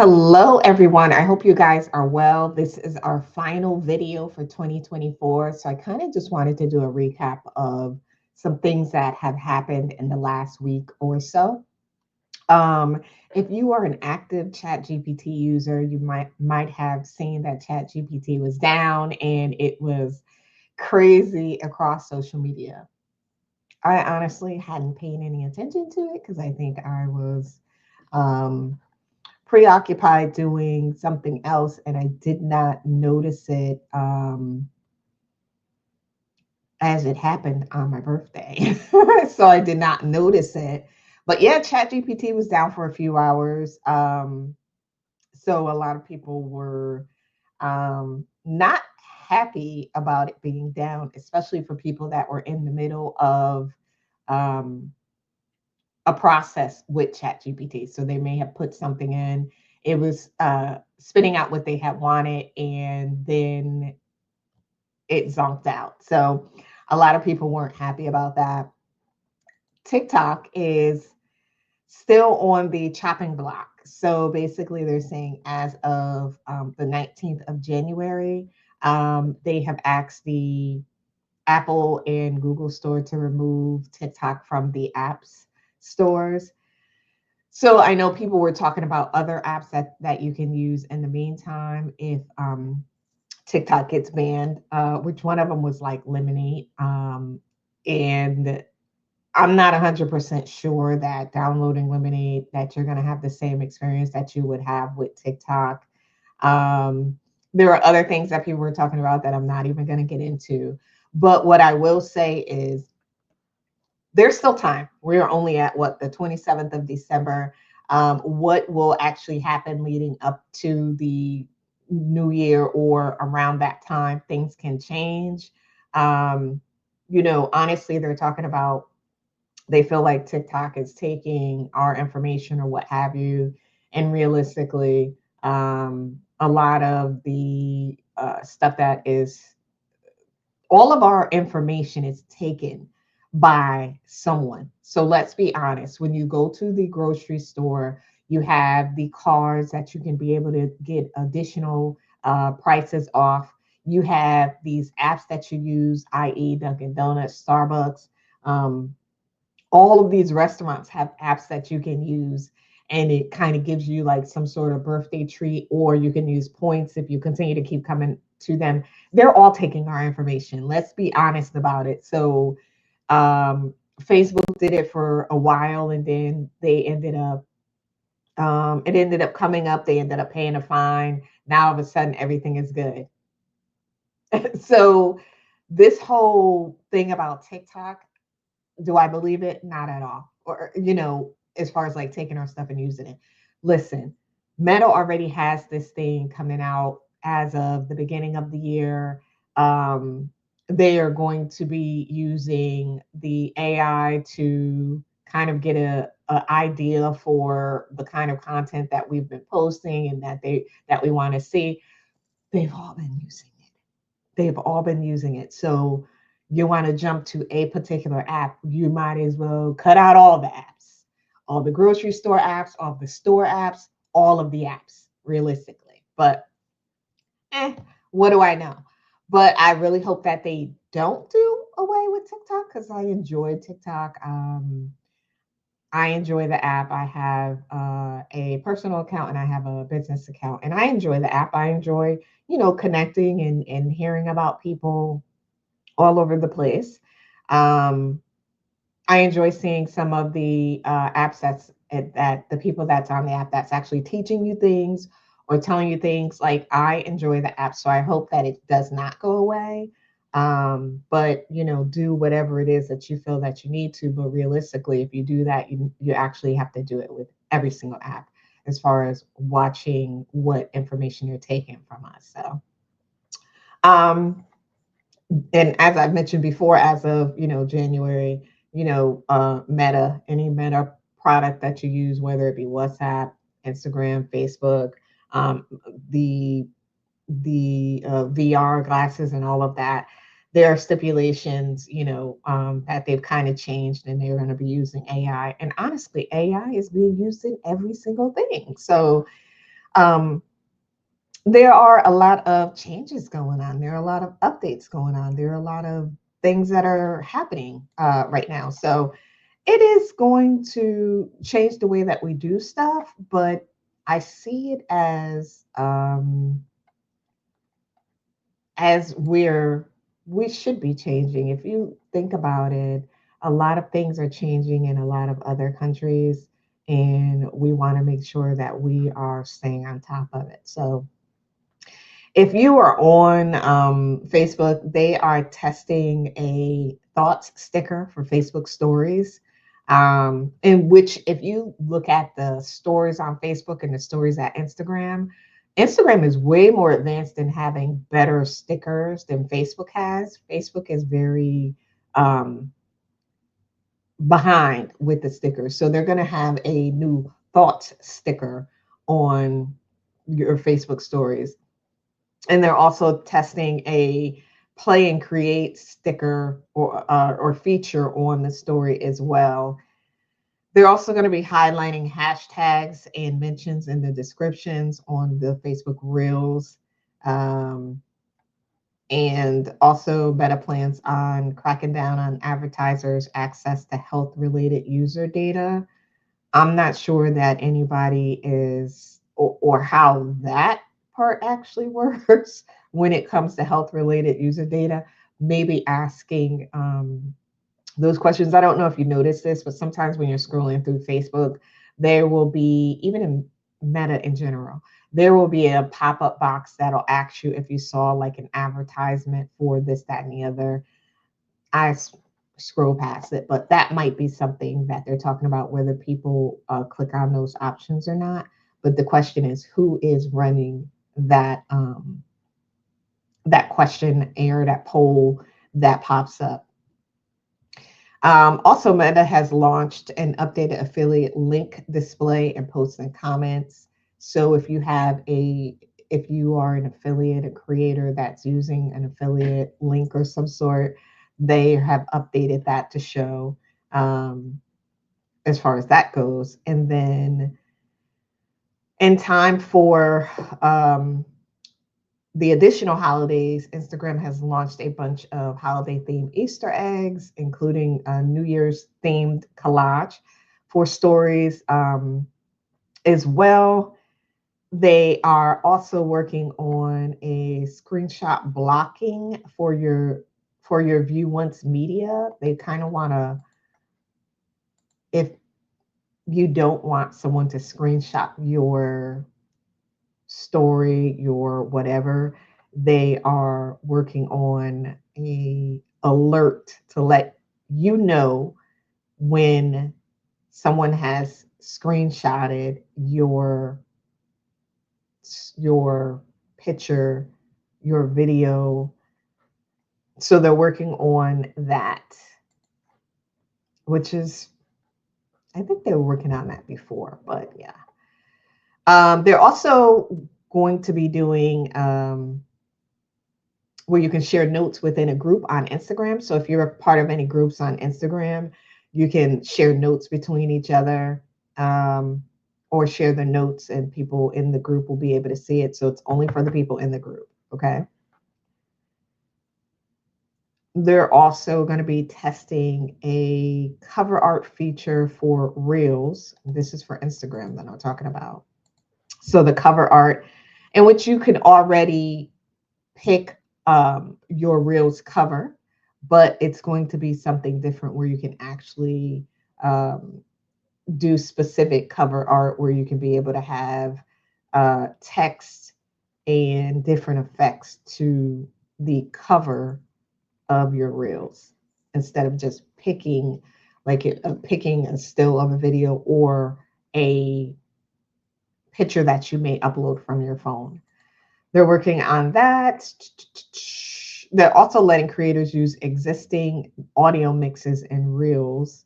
Hello, everyone. I hope you guys are well. This is our final video for 2024. So I kind of just wanted to do a recap of some things that have happened in the last week or so. Um, if you are an active ChatGPT user, you might have seen that ChatGPT was down and it was crazy across social media. I honestly hadn't paid any attention to it because I think I was um, preoccupied doing something else and I did not notice it as it happened on my birthday. So I did not notice it. But yeah, ChatGPT was down for a few hours. So a lot of people were not happy about it being down, especially for people that were in the middle of um, a process with ChatGPT. So they may have put something in, it was spitting out what they had wanted, and then it zonked out. So a lot of people weren't happy about that. TikTok is still on the chopping block. So basically, they're saying as of the 19th of January, they have asked the Apple and Google Store to remove TikTok from the apps stores. So I know people were talking about other apps that you can use in the meantime if TikTok gets banned. Which one of them was like Lemonade, and I'm not 100% sure that downloading Lemonade that you're going to have the same experience that you would have with TikTok. Um, there are other things that people were talking about that I'm not even going to get into. But what I will say is there's still time. We're only at what, the 27th of December. What will actually happen leading up to the new year or around that time, things can change. Um, honestly, they're talking about they feel like TikTok is taking our information or what have you. And realistically, a lot of the stuff that is all of our information is taken by someone. So let's be honest. When you go to the grocery store, you have the cards that you can be able to get additional prices off. You have these apps that you use, i.e., Dunkin' Donuts, Starbucks. Um, all of these restaurants have apps that you can use, and it kind of gives you like some sort of birthday treat, or you can use points if you continue to keep coming to them. They're all taking our information. Let's be honest about it. So Facebook did it for a while, and then they ended up it ended up coming up, they ended up paying a fine. Now all of a sudden everything is good. So this whole thing about TikTok, do I believe it? Not at all. Or, as far as like taking our stuff and using it. Listen, Meta already has this thing coming out as of the beginning of the year. Um, they are going to be using the AI to kind of get a idea for the kind of content that we've been posting and that we want to see. They've all been using it. They've all been using it. So you want to jump to a particular app, you might as well cut out all the apps, all the grocery store apps, all the store apps, all of the apps, realistically. But what do I know? But I really hope that they don't do away with TikTok because I enjoy TikTok. I enjoy the app. I have a personal account and I have a business account, and I enjoy the app. I enjoy, connecting and hearing about people all over the place. Um, I enjoy seeing some of the apps that the people that's on the app that's actually teaching you things or telling you things. Like I enjoy the app, so I hope that it does not go away. But do whatever it is that you feel that you need to. But realistically, if you do that, you actually have to do it with every single app as far as watching what information you're taking from us. So um and as I've mentioned before, as of January, Meta, any Meta product that you use, whether it be WhatsApp, Instagram, Facebook, um, the VR glasses, and all of that, there are stipulations, that they've kind of changed, and they're going to be using AI. And honestly, AI is being used in every single thing. So Um, there are a lot of changes going on. There are a lot of updates going on. There are a lot of things that are happening right now. So it is going to change the way that we do stuff, but I see it as we should be changing. If you think about it, a lot of things are changing in a lot of other countries, and we want to make sure that we are staying on top of it. So if you are on Facebook, they are testing a thoughts sticker for Facebook stories. In which, if you look at the stories on Facebook and the stories at Instagram, Instagram is way more advanced in having better stickers than Facebook has. Facebook is very um, behind with the stickers. So they're going to have a new thoughts sticker on your Facebook stories, and they're also testing a play and create sticker or feature on the story as well. They're also going to be highlighting hashtags and mentions in the descriptions on the Facebook Reels. Um, and also Meta plans on cracking down on advertisers' access to health related user data. I'm not sure that anybody is, or how that part actually works when it comes to health related user data. Maybe asking those questions. I don't know if you noticed this, but sometimes when you're scrolling through Facebook, there will be, even in Meta in general, there will be a pop up box that'll ask you if you saw like an advertisement for this, that, and the other. I scroll past it, but that might be something that they're talking about, whether people click on those options or not. But the question is, who is running that questionnaire, that poll that pops up? Also, Meta has launched an updated affiliate link display and posts and comments. So if you are an affiliate, a creator that's using an affiliate link or some sort, they have updated that to show um, as far as that goes. And then in time for the additional holidays, Instagram has launched a bunch of holiday themed Easter eggs, including a New Year's themed collage for stories as well. They are also working on a screenshot blocking for your view once media. They kind of want to, if you don't want someone to screenshot your story, your whatever, they are working on a alert to let you know when someone has screenshotted your picture, your video. So they're working on that, which is, I think they were working on that before, but yeah. They're also going to be doing where you can share notes within a group on Instagram. So if you're a part of any groups on Instagram, you can share notes between each other, um, or share the notes, and people in the group will be able to see it. So it's only for the people in the group. Okay. They're also going to be testing a cover art feature for Reels. This is for Instagram that I'm talking about. So the cover art, in which you can already pick your Reels cover, but it's going to be something different where you can actually um, do specific cover art where you can be able to have text and different effects to the cover of your Reels, instead of just picking picking a still of a video or a picture that you may upload from your phone. They're working on that. They're also letting creators use existing audio mixes in Reels.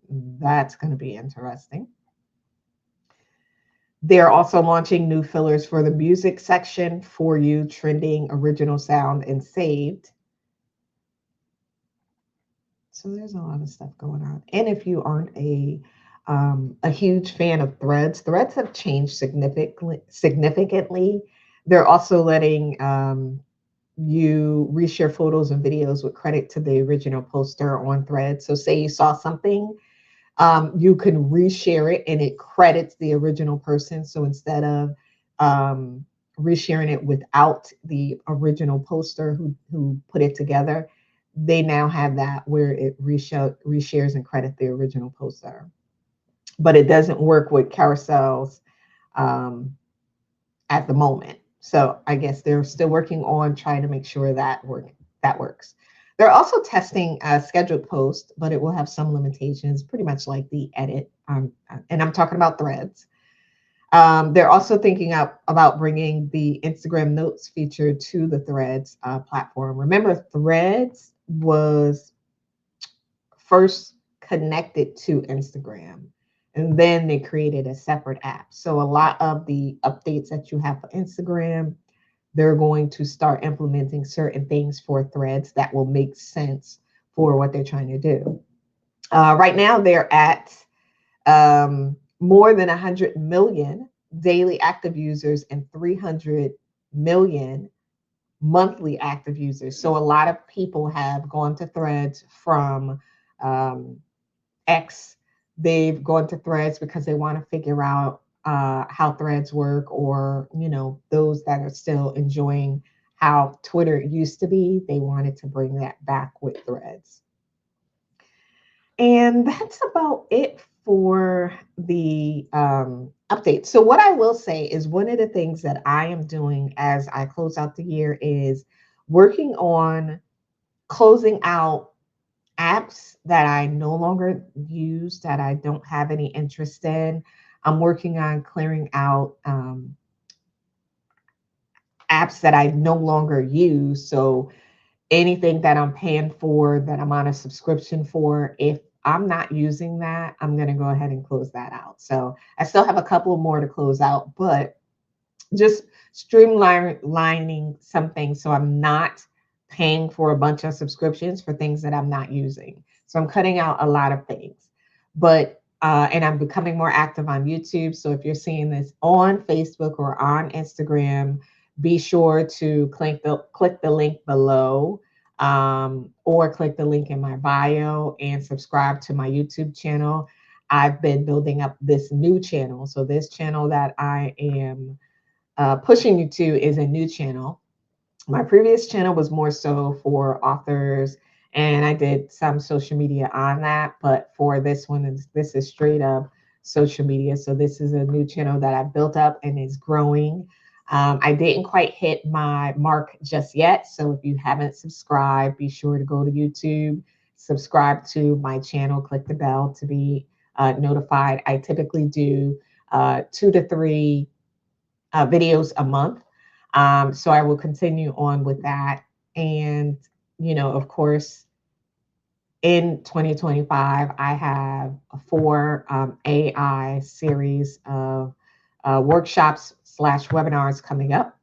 That's going to be interesting. They're also launching new fillers for the music section, for you, trending, original sound, and saved. So there's a lot of stuff going on. And if you aren't a a huge fan of Threads. Threads have changed significantly. They're also letting you reshare photos and videos with credit to the original poster on Threads. So say you saw something, you can reshare it and it credits the original person. So instead of resharing it without the original poster who put it together, they now have that where it reshares and credit the original poster. But it doesn't work with carousels um, at the moment. So I guess they're still working on trying to make sure that works. They're also testing a scheduled post, but it will have some limitations, pretty much like the edit. And I'm talking about Threads. They're also thinking about bringing the Instagram Notes feature to the Threads platform. Remember, Threads was first connected to Instagram, and then they created a separate app. So a lot of the updates that you have for Instagram, they're going to start implementing certain things for Threads that will make sense for what they're trying to do. Right now, they're at more than 100 million daily active users and 300 million monthly active users. So a lot of people have gone to Threads from um, X. They've gone to Threads because they want to figure out how Threads work, or those that are still enjoying how Twitter used to be. They wanted to bring that back with Threads. And that's about it for the update. So, what I will say is one of the things that I am doing as I close out the year is working on closing out apps that I no longer use, that I don't have any interest in. I'm working on clearing out apps that I no longer use. So, anything that I'm paying for, that I'm on a subscription for, if I'm not using that, I'm going to go ahead and close that out. So I still have a couple more to close out, but just streamlining some things so I'm not paying for a bunch of subscriptions for things that I'm not using. So I'm cutting out a lot of things, but and I'm becoming more active on YouTube. So if you're seeing this on Facebook or on Instagram, be sure to click the link below, or click the link in my bio and subscribe to my YouTube channel. I've been building up this new channel. So this channel that I am pushing you to is a new channel. My previous channel was more so for authors, and I did some social media on that. But for this one, this is straight up social media. So this is a new channel that I built up and is growing. I didn't quite hit my mark just yet. So if you haven't subscribed, be sure to go to YouTube, subscribe to my channel, click the bell to be notified. I typically do 2 to 3 videos a month. So I will continue on with that. And, of course, in 2025, I have 4 AI series of workshops / webinars coming up.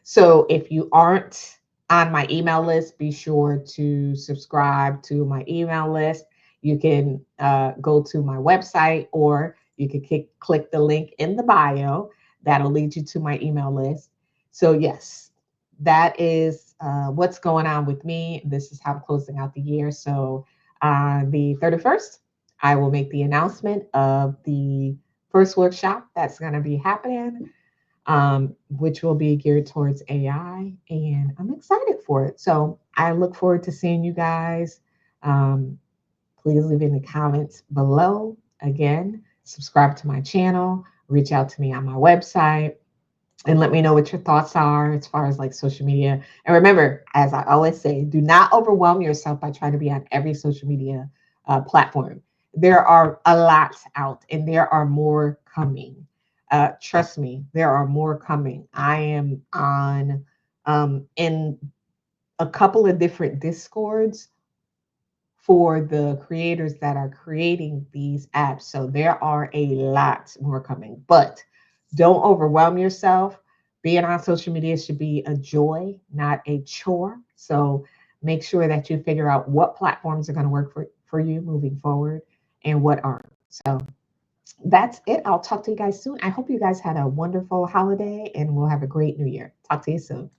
So if you aren't on my email list, be sure to subscribe to my email list. You can go to my website, or you can click the link in the bio. That'll lead you to my email list. So yes, that is what's going on with me. This is how I'm closing out the year. So on the 31st, I will make the announcement of the first workshop that's going to be happening, which will be geared towards AI, and I'm excited for it. So I look forward to seeing you guys. Please leave in the comments below. Again, subscribe to my channel, reach out to me on my website, and let me know what your thoughts are as far as like social media. And remember, as I always say, do not overwhelm yourself by trying to be on every social media platform. There are a lot out, and there are more coming. Trust me, there are more coming. I am on in a couple of different Discords for the creators that are creating these apps. So there are a lot more coming, but don't overwhelm yourself. Being on social media should be a joy, not a chore. So make sure that you figure out what platforms are going to work for you moving forward. and what aren't. So that's it. I'll talk to you guys soon. I hope you guys had a wonderful holiday and we'll have a great new year. Talk to you soon.